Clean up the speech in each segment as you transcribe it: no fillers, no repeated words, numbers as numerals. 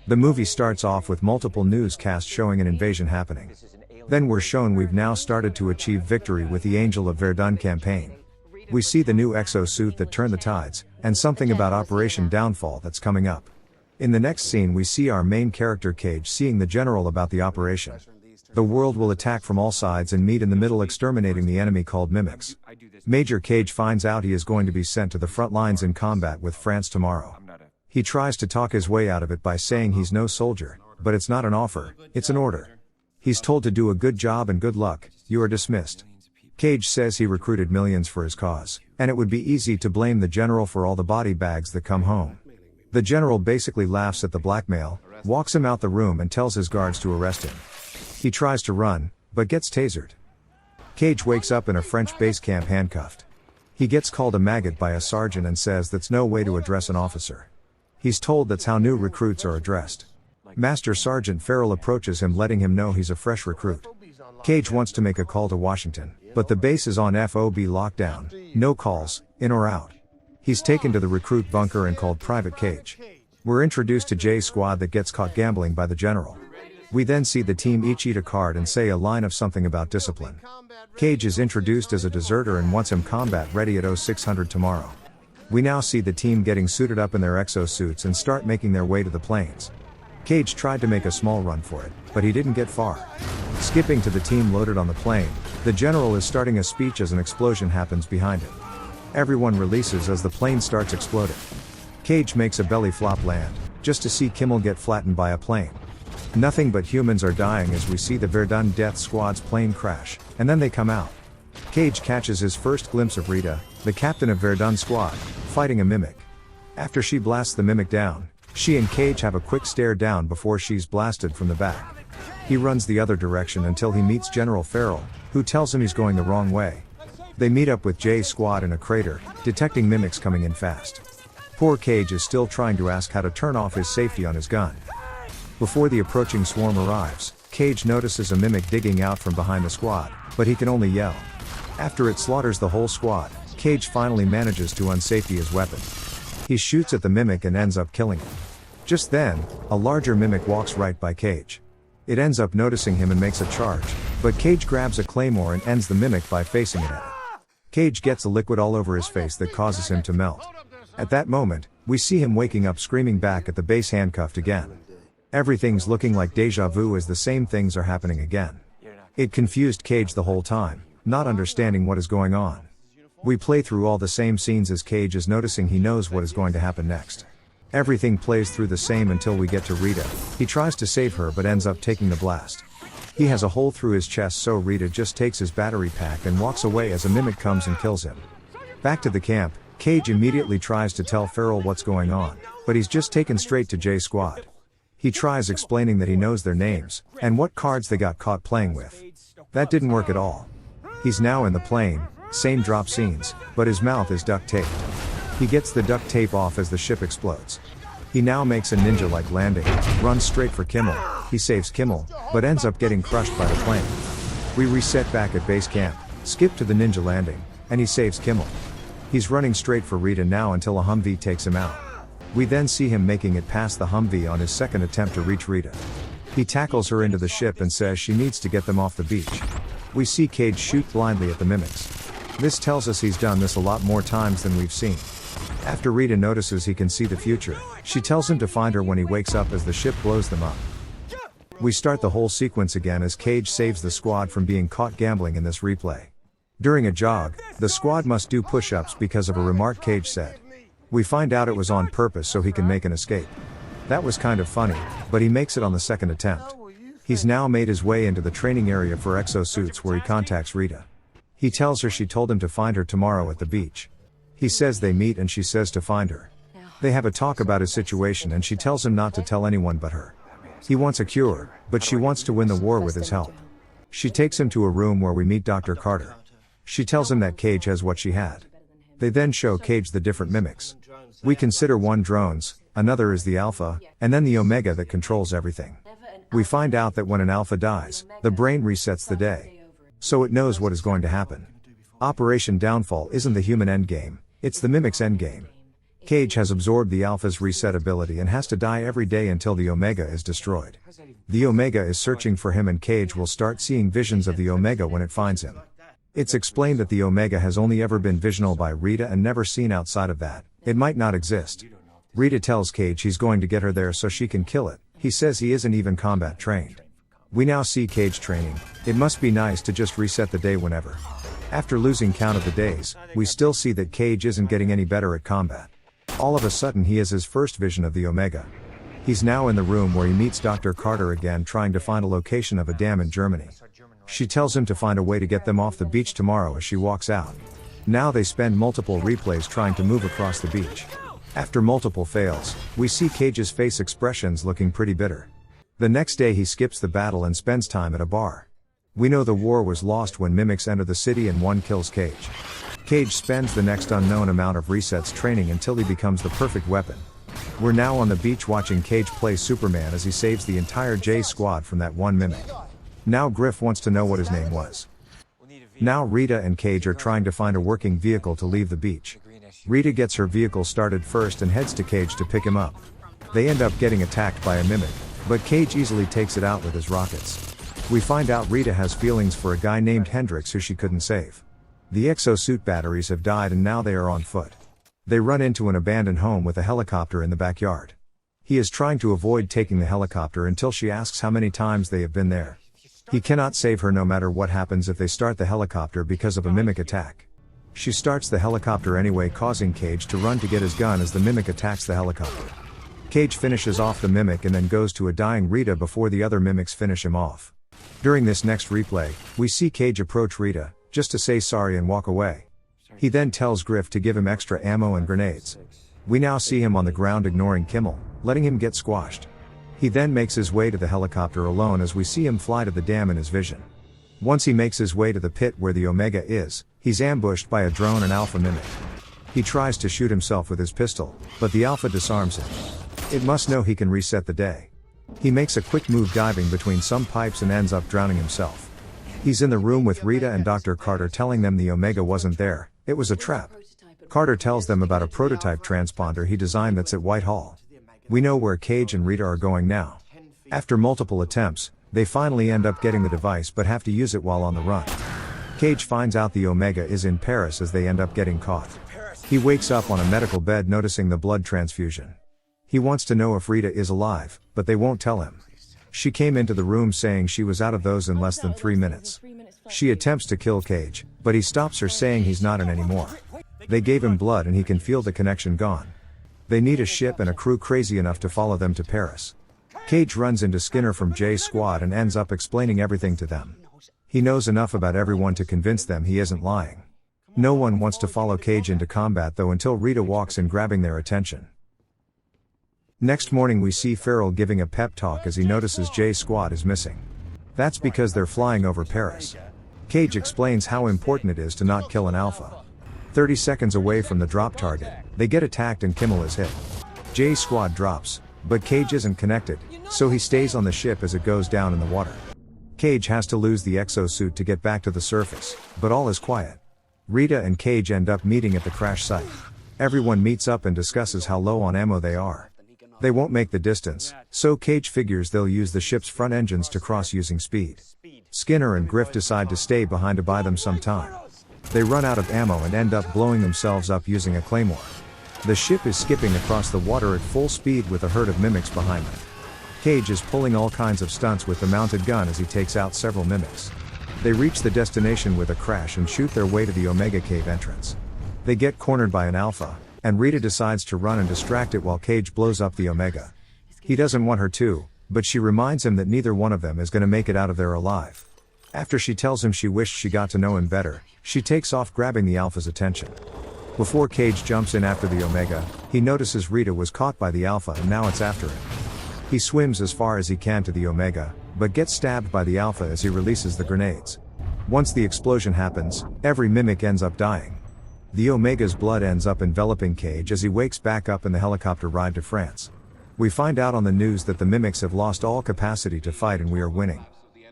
The movie starts off with multiple newscasts showing an invasion happening. Then we're shown we've now started to achieve victory with the Angel of Verdun campaign. We see the new exosuit that turned the tides, and something about Operation Downfall that's coming up. In the next scene we see our main character Cage seeing the general about the operation. The world will attack from all sides and meet in the middle exterminating the enemy called mimics. Major Cage finds out he is going to be sent to the front lines in combat with France tomorrow. He tries to talk his way out of it by saying he's no soldier, but it's not an offer, it's an order. He's told to do a good job and good luck, you are dismissed. Cage says he recruited millions for his cause, and it would be easy to blame the general for all the body bags that come home. The general basically laughs at the blackmail, walks him out the room and tells his guards to arrest him. He tries to run, but gets tasered. Cage wakes up in a French base camp handcuffed. He gets called a maggot by a sergeant and says that's no way to address an officer. He's told that's how new recruits are addressed. Master Sergeant Farrell approaches him letting him know he's a fresh recruit. Cage wants to make a call to Washington, but the base is on FOB lockdown, no calls, in or out. He's taken to the recruit bunker and called Private Cage. We're introduced to Jay's squad that gets caught gambling by the general. We then see the team each eat a card and say a line of something about discipline. Cage is introduced as a deserter and wants him combat ready at 0600 tomorrow. We now see the team getting suited up in their exosuits and start making their way to the planes. Cage tried to make a small run for it, but he didn't get far. Skipping to the team loaded on the plane, the general is starting a speech as an explosion happens behind him. Everyone releases as the plane starts exploding. Cage makes a belly flop land, just to see Kimmel get flattened by a plane. Nothing but humans are dying as we see the Verdun Death Squad's plane crash, and then they come out. Cage catches his first glimpse of Rita, the captain of Verdun Squad, fighting a mimic. After she blasts the mimic down, she and Cage have a quick stare down before she's blasted from the back. He runs the other direction until he meets General Farrell, who tells him he's going the wrong way. They meet up with Jay's squad in a crater, detecting mimics coming in fast. Poor Cage is still trying to ask how to turn off his safety on his gun. Before the approaching swarm arrives, Cage notices a mimic digging out from behind the squad, but he can only yell. After it slaughters the whole squad, Cage finally manages to unsafety his weapon. He shoots at the mimic and ends up killing him. Just then, a larger mimic walks right by Cage. It ends up noticing him and makes a charge, but Cage grabs a claymore and ends the mimic by facing it at it. Cage gets a liquid all over his face that causes him to melt. At that moment, we see him waking up screaming back at the base handcuffed again. Everything's looking like deja vu as the same things are happening again. It confused Cage the whole time, not understanding what is going on. We play through all the same scenes as Cage is noticing he knows what is going to happen next. Everything plays through the same until we get to Rita. He tries to save her but ends up taking the blast. He has a hole through his chest, so Rita just takes his battery pack and walks away as a mimic comes and kills him. Back to the camp, Cage immediately tries to tell Farrell what's going on, but he's just taken straight to Jay's squad. He tries explaining that he knows their names, and what cards they got caught playing with. That didn't work at all. He's now in the plane, same drop scenes, but his mouth is duct taped. He gets the duct tape off as the ship explodes. He now makes a ninja-like landing, runs straight for Kimmel. He saves Kimmel, but ends up getting crushed by the plane. We reset back at base camp, skip to the ninja landing, and he saves Kimmel. He's running straight for Rita now until a Humvee takes him out. We then see him making it past the Humvee on his second attempt to reach Rita. He tackles her into the ship and says she needs to get them off the beach. We see Cage shoot blindly at the mimics. This tells us he's done this a lot more times than we've seen. After Rita notices he can see the future, she tells him to find her when he wakes up as the ship blows them up. We start the whole sequence again as Cage saves the squad from being caught gambling in this replay. During a jog, the squad must do push-ups because of a remark Cage said. We find out it was on purpose so he can make an escape. That was kind of funny, but he makes it on the second attempt. He's now made his way into the training area for exosuits where he contacts Rita. He tells her she told him to find her tomorrow at the beach. He says they meet and she says to find her. They have a talk about his situation and she tells him not to tell anyone but her. He wants a cure, but she wants to win the war with his help. She takes him to a room where we meet Dr. Carter. She tells him that Cage has what she had. They then show Cage the different mimics. We consider one drones, another is the Alpha, and then the Omega that controls everything. We find out that when an Alpha dies, the brain resets the day. So it knows what is going to happen. Operation Downfall isn't the human endgame, it's the mimic's endgame. Cage has absorbed the Alpha's reset ability and has to die every day until the Omega is destroyed. The Omega is searching for him and Cage will start seeing visions of the Omega when it finds him. It's explained that the Omega has only ever been visional by Rita and never seen outside of that. It might not exist. Rita tells Cage he's going to get her there so she can kill it. He says he isn't even combat trained. We now see Cage training. It must be nice to just reset the day whenever. After losing count of the days, we still see that Cage isn't getting any better at combat. All of a sudden he has his first vision of the Omega. He's now in the room where he meets Dr. Carter again trying to find a location of a dam in Germany. She tells him to find a way to get them off the beach tomorrow as she walks out. Now they spend multiple replays trying to move across the beach. After multiple fails, we see Cage's face expressions looking pretty bitter. The next day he skips the battle and spends time at a bar. We know the war was lost when mimics enter the city and one kills Cage. Cage spends the next unknown amount of resets training until he becomes the perfect weapon. We're now on the beach watching Cage play Superman as he saves the entire J squad from that one mimic. Now Griff wants to know what his name was. Now Rita and Cage are trying to find a working vehicle to leave the beach. Rita gets her vehicle started first and heads to Cage to pick him up. They end up getting attacked by a mimic, but Cage easily takes it out with his rockets. We find out Rita has feelings for a guy named Hendrix who she couldn't save. The exosuit batteries have died and now they are on foot. They run into an abandoned home with a helicopter in the backyard. He is trying to avoid taking the helicopter until she asks how many times they have been there. He cannot save her no matter what happens if they start the helicopter because of a mimic attack. She starts the helicopter anyway, causing Cage to run to get his gun as the mimic attacks the helicopter. Cage finishes off the mimic and then goes to a dying Rita before the other mimics finish him off. During this next replay, we see Cage approach Rita, just to say sorry and walk away. He then tells Griff to give him extra ammo and grenades. We now see him on the ground ignoring Kimmel, letting him get squashed. He then makes his way to the helicopter alone as we see him fly to the dam in his vision. Once he makes his way to the pit where the Omega is, he's ambushed by a drone and Alpha mimic. He tries to shoot himself with his pistol, but the Alpha disarms him. It must know he can reset the day. He makes a quick move diving between some pipes and ends up drowning himself. He's in the room with Rita and Dr. Carter telling them the Omega wasn't there, it was a trap. Carter tells them about a prototype transponder he designed that's at Whitehall. We know where Cage and Rita are going now. After multiple attempts, they finally end up getting the device but have to use it while on the run. Cage finds out the Omega is in Paris as they end up getting caught. He wakes up on a medical bed noticing the blood transfusion. He wants to know if Rita is alive, but they won't tell him. She came into the room saying she was out of those in less than 3 minutes. She attempts to kill Cage, but he stops her saying he's not in anymore. They gave him blood and he can feel the connection gone. They need a ship and a crew crazy enough to follow them to Paris. Cage runs into Skinner from J Squad and ends up explaining everything to them. He knows enough about everyone to convince them he isn't lying. No one wants to follow Cage into combat though until Rita walks in grabbing their attention. Next morning we see Farrell giving a pep talk as he notices J Squad is missing. That's because they're flying over Paris. Cage explains how important it is to not kill an Alpha. 30 seconds away from the drop target, they get attacked and Kimmel is hit. J Squad drops, but Cage isn't connected, so he stays on the ship as it goes down in the water. Cage has to lose the exosuit to get back to the surface, but all is quiet. Rita and Cage end up meeting at the crash site. Everyone meets up and discusses how low on ammo they are. They won't make the distance, so Cage figures they'll use the ship's front engines to cross using speed. Skinner and Griff decide to stay behind to buy them some time. They run out of ammo and end up blowing themselves up using a claymore. The ship is skipping across the water at full speed with a herd of mimics behind them. Cage is pulling all kinds of stunts with the mounted gun as he takes out several mimics. They reach the destination with a crash and shoot their way to the Omega cave entrance. They get cornered by an Alpha, and Rita decides to run and distract it while Cage blows up the Omega. He doesn't want her to, but she reminds him that neither one of them is going to make it out of there alive. After she tells him she wished she got to know him better, she takes off grabbing the Alpha's attention. Before Cage jumps in after the Omega, he notices Rita was caught by the Alpha and now it's after him. He swims as far as he can to the Omega, but gets stabbed by the Alpha as he releases the grenades. Once the explosion happens, every mimic ends up dying. The Omega's blood ends up enveloping Cage as he wakes back up in the helicopter ride to France. We find out on the news that the mimics have lost all capacity to fight and we are winning.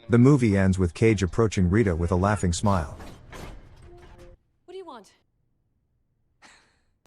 The movie ends with Cage approaching Rita with a laughing smile.